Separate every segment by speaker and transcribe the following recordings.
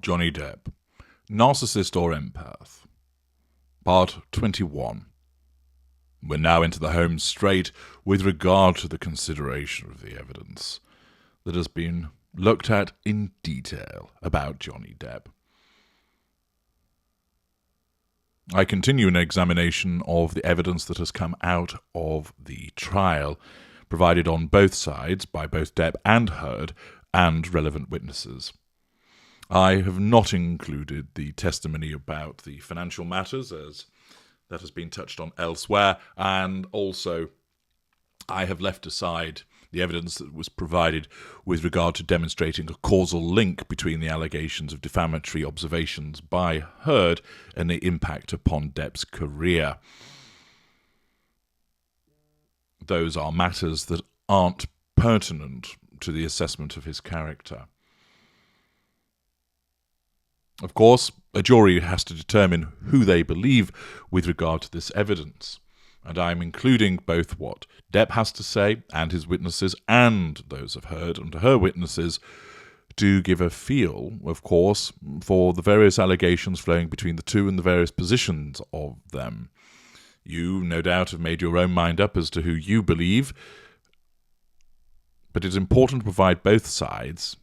Speaker 1: Johnny Depp, Narcissist or Empath? Part 21. We're now into the home straight with regard to the consideration of the evidence that has been looked at in detail about Johnny Depp. I continue an examination of the evidence that has come out of the trial, provided on both sides by both Depp and Heard and relevant witnesses. I have not included the testimony about the financial matters, as that has been touched on elsewhere, and also I have left aside the evidence that was provided with regard to demonstrating a causal link between the allegations of defamatory observations by Heard and the impact upon Depp's career. Those are matters that aren't pertinent to the assessment of his character. Of course, a jury has to determine who they believe with regard to this evidence, and I'm including both what Depp has to say and his witnesses and those of Heard and her witnesses to give a feel, of course, for the various allegations flowing between the two and the various positions of them. You, no doubt, have made your own mind up as to who you believe, but it's important to provide both sides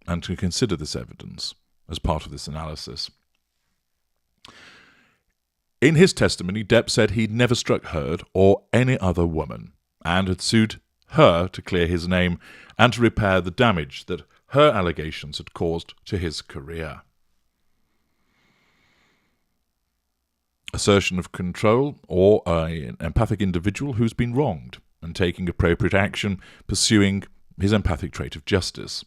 Speaker 1: and to consider this evidence as part of this analysis. In his testimony, Depp said he'd never struck Heard or any other woman, and had sued her to clear his name and to repair the damage that her allegations had caused to his career. Assertion of control, or an empathic individual who's been wronged and taking appropriate action, pursuing his empathic trait of justice.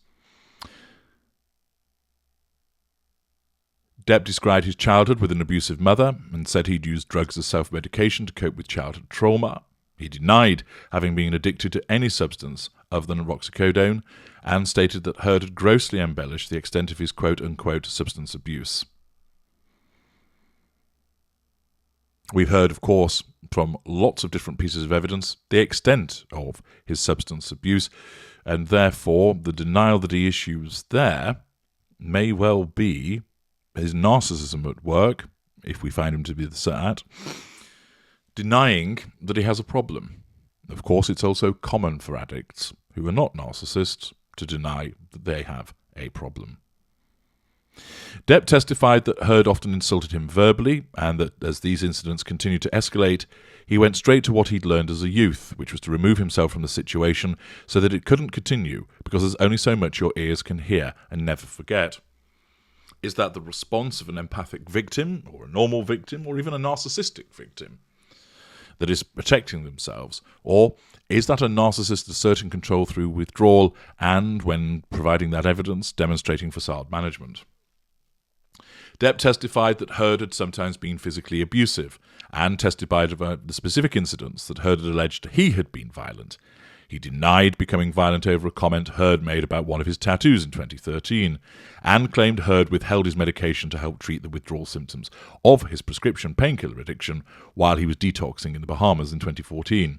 Speaker 1: Depp described his childhood with an abusive mother and said he'd used drugs as self-medication to cope with childhood trauma. He denied having been addicted to any substance other than oxycodone and stated that Heard had grossly embellished the extent of his quote-unquote substance abuse. We've heard, of course, from lots of different pieces of evidence, the extent of his substance abuse, and therefore the denial that he issues there may well be his narcissism at work, if we find him to be that, denying that he has a problem. Of course, it's also common for addicts who are not narcissists to deny that they have a problem. Depp testified that Heard often insulted him verbally, and that as these incidents continued to escalate, he went straight to what he'd learned as a youth, which was to remove himself from the situation so that it couldn't continue, because there's only so much your ears can hear and never forget. Is that the response of an empathic victim, or a normal victim, or even a narcissistic victim that is protecting themselves? Or is that a narcissist asserting control through withdrawal and, when providing that evidence, demonstrating facade management? Depp testified that Heard had sometimes been physically abusive and testified about the specific incidents that Heard had alleged he had been violent. He denied becoming violent over a comment Heard made about one of his tattoos in 2013 and claimed Heard withheld his medication to help treat the withdrawal symptoms of his prescription painkiller addiction while he was detoxing in the Bahamas in 2014.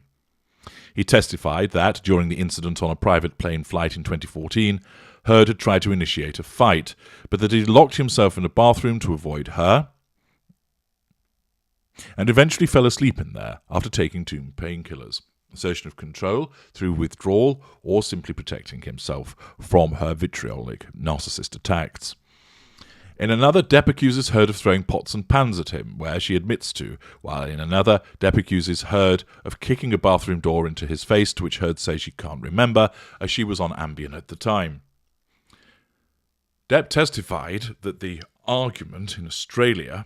Speaker 1: He testified that, during the incident on a private plane flight in 2014, Heard had tried to initiate a fight, but that he locked himself in a bathroom to avoid her and eventually fell asleep in there after taking 2 painkillers. Assertion of control through withdrawal, or simply protecting himself from her vitriolic narcissist attacks. In another, Depp accuses Heard of throwing pots and pans at him, where she admits to, while in another, Depp accuses Heard of kicking a bathroom door into his face, to which Heard says she can't remember, as she was on Ambien at the time. Depp testified that the argument in Australia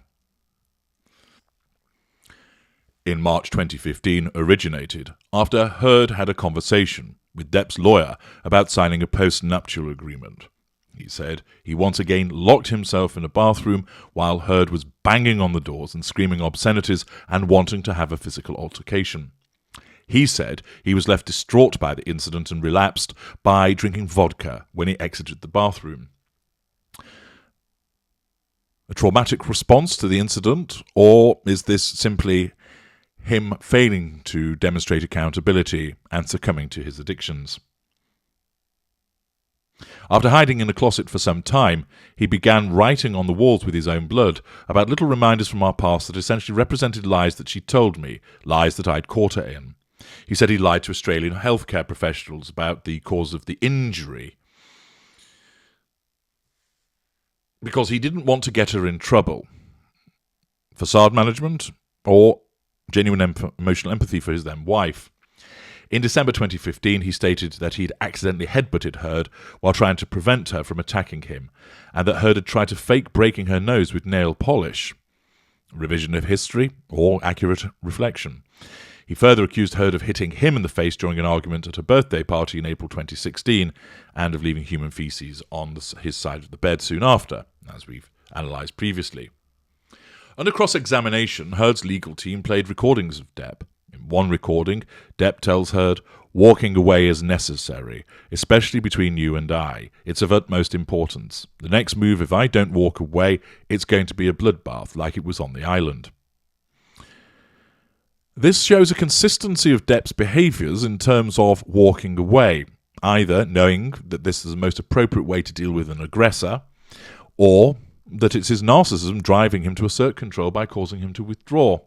Speaker 1: in March 2015 originated after Heard had a conversation with Depp's lawyer about signing a post-nuptial agreement. He said he once again locked himself in a bathroom while Heard was banging on the doors and screaming obscenities and wanting to have a physical altercation. He said he was left distraught by the incident and relapsed by drinking vodka when he exited the bathroom. A traumatic response to the incident, or is this simply him failing to demonstrate accountability and succumbing to his addictions? After hiding in a closet for some time, he began writing on the walls with his own blood about little reminders from our past that essentially represented lies that she told me, lies that I'd caught her in. He said he lied to Australian healthcare professionals about the cause of the injury because he didn't want to get her in trouble. Facade management or genuine emotional empathy for his then wife. In December 2015, he stated that he'd accidentally headbutted Heard while trying to prevent her from attacking him, and that Heard had tried to fake breaking her nose with nail polish. Revision of history or accurate reflection. He further accused Heard of hitting him in the face during an argument at a birthday party in April 2016, and of leaving human feces on his side of the bed soon after, as we've analysed previously. Under cross-examination, Heard's legal team played recordings of Depp. In one recording, Depp tells Heard, "Walking away is necessary, especially between you and I. It's of utmost importance. The next move, if I don't walk away, it's going to be a bloodbath like it was on the island." This shows a consistency of Depp's behaviours in terms of walking away, either knowing that this is the most appropriate way to deal with an aggressor, or that it's his narcissism driving him to assert control by causing him to withdraw.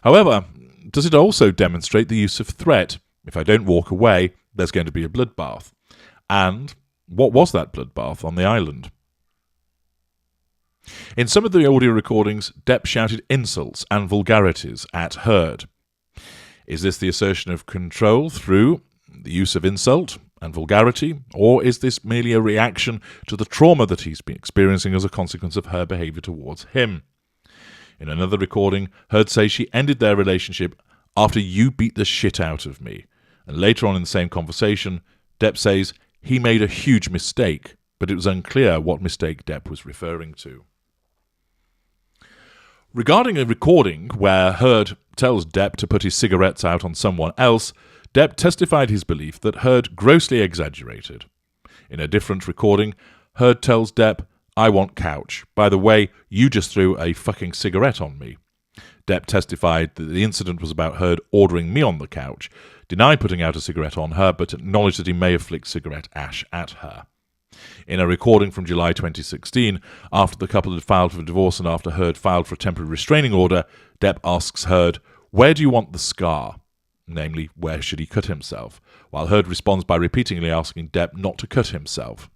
Speaker 1: However, does it also demonstrate the use of threat? If I don't walk away, there's going to be a bloodbath. And what was that bloodbath on the island? In some of the audio recordings, Depp shouted insults and vulgarities at Heard. Is this the assertion of control through the use of insult and vulgarity, or is this merely a reaction to the trauma that he's been experiencing as a consequence of her behaviour towards him? In another recording, Heard says she ended their relationship after you beat the shit out of me. And later on in the same conversation, Depp says he made a huge mistake, but it was unclear what mistake Depp was referring to. Regarding a recording where Heard tells Depp to put his cigarettes out on someone else, Depp testified his belief that Heard grossly exaggerated. In a different recording, Heard tells Depp, "I want couch. By the way, you just threw a fucking cigarette on me." Depp testified that the incident was about Heard ordering me on the couch, denied putting out a cigarette on her, but acknowledged that he may have flicked cigarette ash at her. In a recording from July 2016, after the couple had filed for divorce and after Heard filed for a temporary restraining order, Depp asks Heard, "Where do you want the scar?" Namely, where should he cut himself? While Heard responds by repeatedly asking Depp not to cut himself.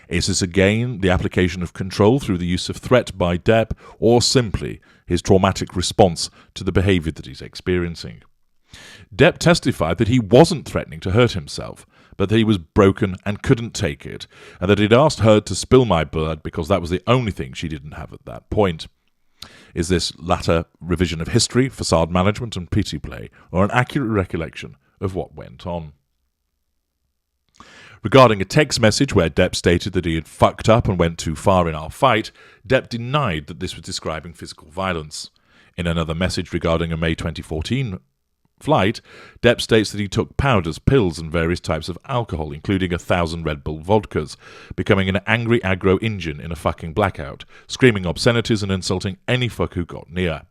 Speaker 1: Is this again the application of control through the use of threat by Depp, or simply his traumatic response to the behaviour that he's experiencing? Depp testified that he wasn't threatening to hurt himself, but that he was broken and couldn't take it, and that he'd asked Heard to spill my blood because that was the only thing she didn't have at that point. Is this latter revision of history, facade management and pity play, or an accurate recollection of what went on? Regarding a text message where Depp stated that he had fucked up and went too far in our fight, Depp denied that this was describing physical violence. In another message regarding a May 2014 flight, Depp states that he took powders, pills and various types of alcohol, including 1,000 Red Bull vodkas, becoming an angry aggro Indian in a fucking blackout, screaming obscenities and insulting any fuck who got near.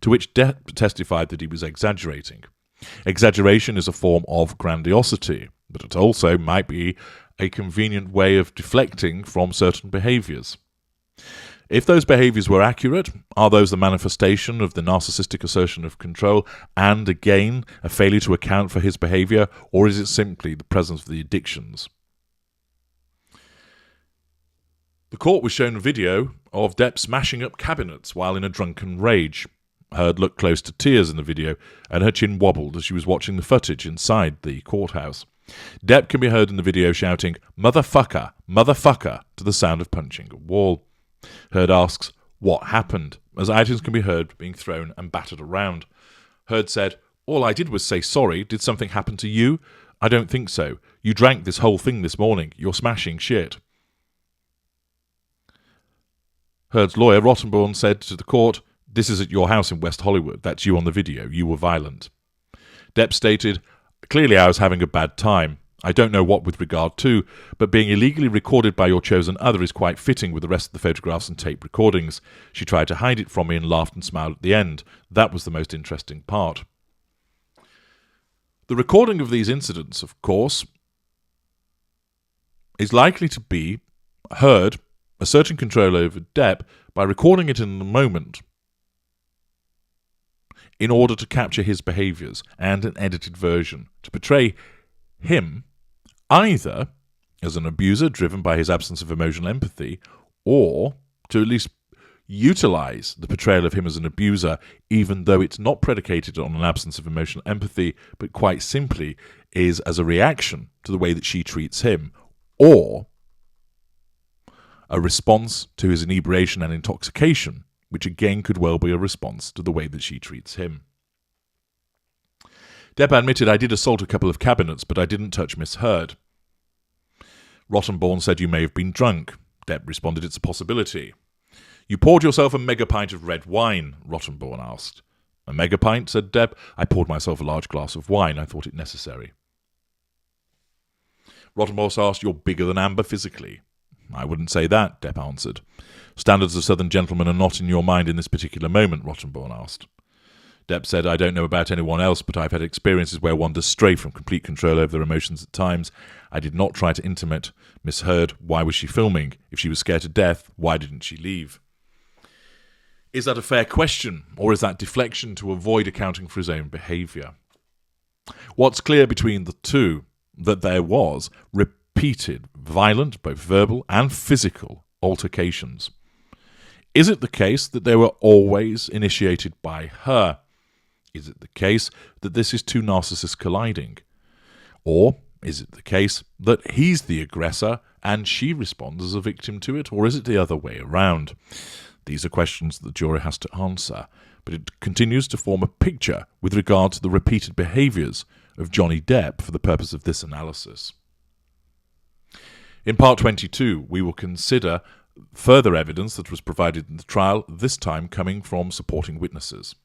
Speaker 1: To which Depp testified that he was exaggerating. Exaggeration is a form of grandiosity, but it also might be a convenient way of deflecting from certain behaviours. If those behaviours were accurate, are those the manifestation of the narcissistic assertion of control and, again, a failure to account for his behaviour, or is it simply the presence of the addictions? The court was shown a video of Depp smashing up cabinets while in a drunken rage. Heard looked close to tears in the video, and her chin wobbled as she was watching the footage inside the courthouse. Depp can be heard in the video shouting, "Motherfucker, motherfucker," to the sound of punching a wall. Heard asks, "What happened?" as items can be heard being thrown and battered around. Heard said, "All I did was say sorry. Did something happen to you?" "I don't think so. You drank this whole thing this morning. You're smashing shit." Heard's lawyer, Rottenborn, said to the court, "This is at your house in West Hollywood. That's you on the video. You were violent." Depp stated, "Clearly I was having a bad time. I don't know what with regard to, but being illegally recorded by your chosen other is quite fitting with the rest of the photographs and tape recordings. She tried to hide it from me and laughed and smiled at the end. That was the most interesting part." The recording of these incidents, of course, is likely to be Heard asserting control over Depp by recording it in the moment in order to capture his behaviours and an edited version to portray him either as an abuser driven by his absence of emotional empathy, or to at least utilise the portrayal of him as an abuser, even though it's not predicated on an absence of emotional empathy, but quite simply is as a reaction to the way that she treats him, or a response to his inebriation and intoxication, which again could well be a response to the way that she treats him. Depp admitted, "I did assault a couple of cabinets, but I didn't touch Miss Heard." Rottenborn said, "You may have been drunk." Depp responded, "It's a possibility." "You poured yourself a mega pint of red wine?" Rottenborn asked. "A mega pint?" said Depp. "I poured myself a large glass of wine. I thought it necessary." Rottenborn asked, "You're bigger than Amber physically?" "I wouldn't say that," Depp answered. "Standards of Southern gentlemen are not in your mind in this particular moment?" Rottenborn asked. Depp said, "I don't know about anyone else, but I've had experiences where one does stray from complete control over their emotions at times. I did not try to intimate Miss Heard. Why was she filming? If she was scared to death, why didn't she leave?" Is that a fair question, or is that deflection to avoid accounting for his own behaviour? What's clear between the two, that there was repeated, violent, both verbal and physical, altercations. Is it the case that they were always initiated by her? Is it the case that this is two narcissists colliding? Or is it the case that he's the aggressor and she responds as a victim to it? Or is it the other way around? These are questions that the jury has to answer, but it continues to form a picture with regard to the repeated behaviours of Johnny Depp for the purpose of this analysis. In Part 22, we will consider further evidence that was provided in the trial, this time coming from supporting witnesses.